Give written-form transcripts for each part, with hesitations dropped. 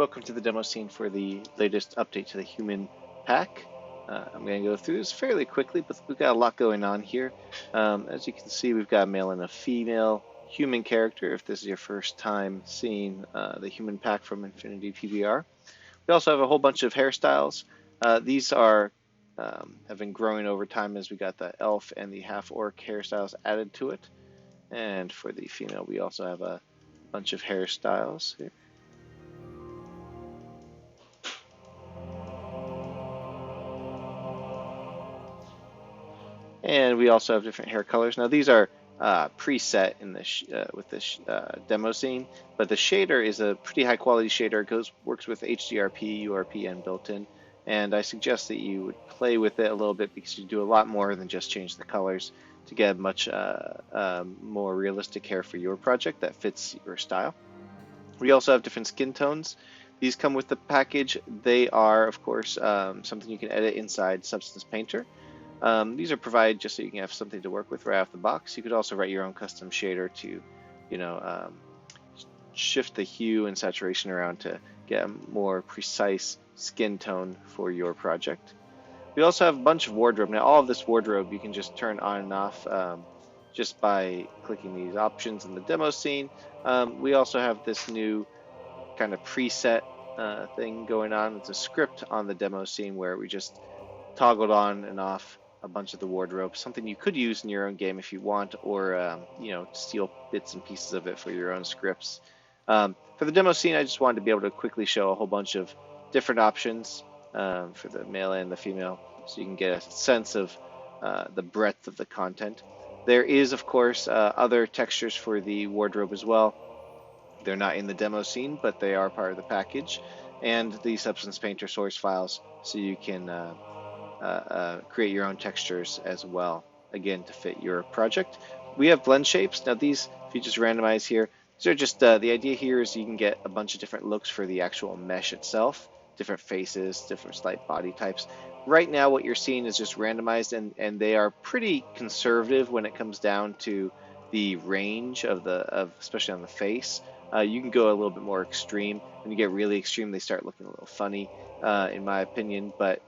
Welcome to the demo scene for the latest update to the Human Pack. I'm going to go through this fairly quickly, but we've got a lot going on here. As you can see, we've got a male and a female human character, if this is your first time seeing the Human Pack from Infinity PBR. We also have a whole bunch of hairstyles. These are have been growing over time as we got the elf and the half-orc hairstyles added to it. And for the female, we also have a bunch of hairstyles here. And we also have different hair colors. Now these are preset in this with this demo scene, but the shader is a pretty high quality shader. It works with HDRP, URP, and built-in. And I suggest that you would play with it a little bit because you do a lot more than just change the colors to get much more realistic hair for your project that fits your style. We also have different skin tones. These come with the package. They are, of course, something you can edit inside Substance Painter. These are provided just so you can have something to work with right off the box. You could also write your own custom shader to, shift the hue and saturation around to get a more precise skin tone for your project. We also have a bunch of wardrobe. Now, all of this wardrobe you can just turn on and off just by clicking these options in the demo scene. We also have this new kind of preset thing going on. It's a script on the demo scene where we just toggled on and off a bunch of the wardrobe, something you could use in your own game if you want, or steal bits and pieces of it for your own scripts. For the demo scene, I just wanted to be able to quickly show a whole bunch of different options for the male and the female, so you can get a sense of the breadth of the content. There is, of course, other textures for the wardrobe as well. They're not in the demo scene, but they are part of the package, and the Substance Painter source files, so you can create your own textures as well, again, to fit your project. We have blend shapes. Now these, if you just randomize here, these are just, the idea here is you can get a bunch of different looks for the actual mesh itself, different faces, different slight body types. Right now what you're seeing is just randomized, and they are pretty conservative when it comes down to the range of especially on the face. You can go a little bit more extreme. When you get really extreme, they start looking a little funny, in my opinion, but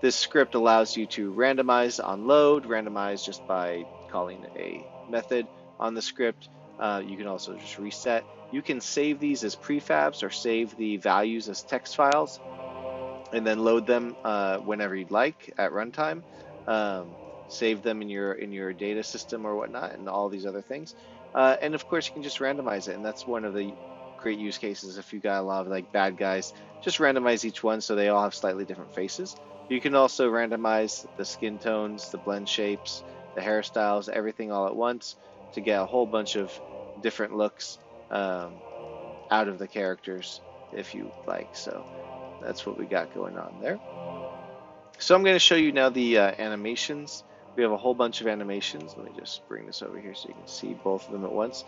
this script allows you to randomize on load, randomize just by calling a method on the script. You can also just reset. You can save these as prefabs or save the values as text files and then load them whenever you'd like at runtime. Save them in your data system or whatnot, and all these other things. And of course, you can just randomize it, and that's one of the great use cases. If you got a lot of like bad guys, just randomize each one so they all have slightly different faces. You can also randomize the skin tones, the blend shapes, the hairstyles, everything all at once to get a whole bunch of different looks out of the characters if you like. So that's what we got going on there. So I'm going to show you now the animations. We have a whole bunch of animations. Let me just bring this over here so you can see both of them at once.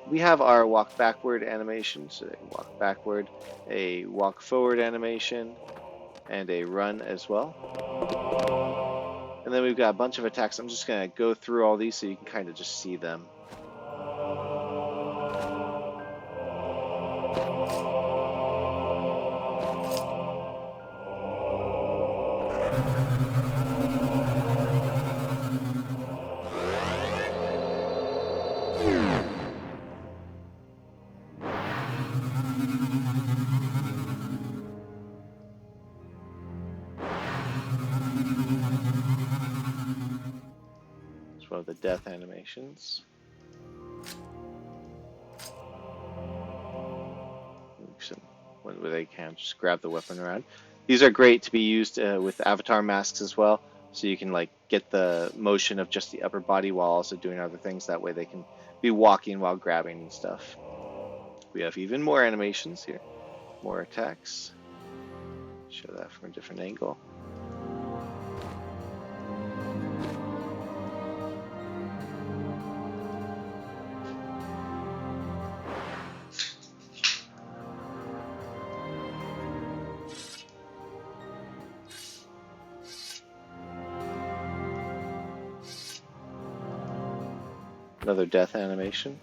We have our walk backward animation, so they can walk backward, a walk forward animation, and a run as well. And then we've got a bunch of attacks. I'm just going to go through all these so you can kind of just see them. One of the death animations. One where they can just grab the weapon around. These are great to be used with avatar masks as well, so you can like get the motion of just the upper body while also doing other things. That way they can be walking while grabbing and stuff. We have even more animations here, more attacks. Show that from a different angle. Another death animation.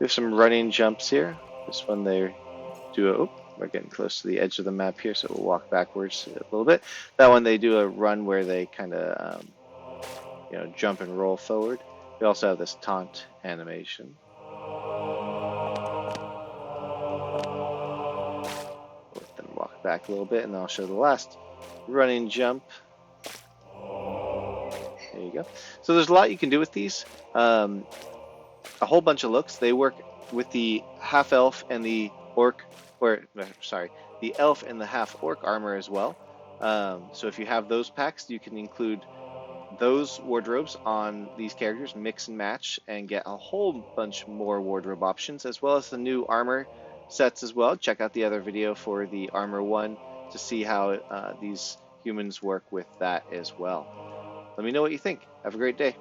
We have some running jumps here. This one they do a, oh, we're getting close to the edge of the map here, so we'll walk backwards a little bit. That one they do a run where they kind of jump and roll forward. We also have this taunt animation. Let them walk back a little bit, and then I'll show the last running jump. There you go. So there's a lot you can do with these. A whole bunch of looks. They work with the half elf and the orc, the elf and the half orc armor as well. So if you have those packs, you can include those wardrobes on these characters, mix and match, and get a whole bunch more wardrobe options, as well as the new armor sets as well. Check out the other video for the armor one to see how these humans work with that as well. Let me know what you think. Have a great day.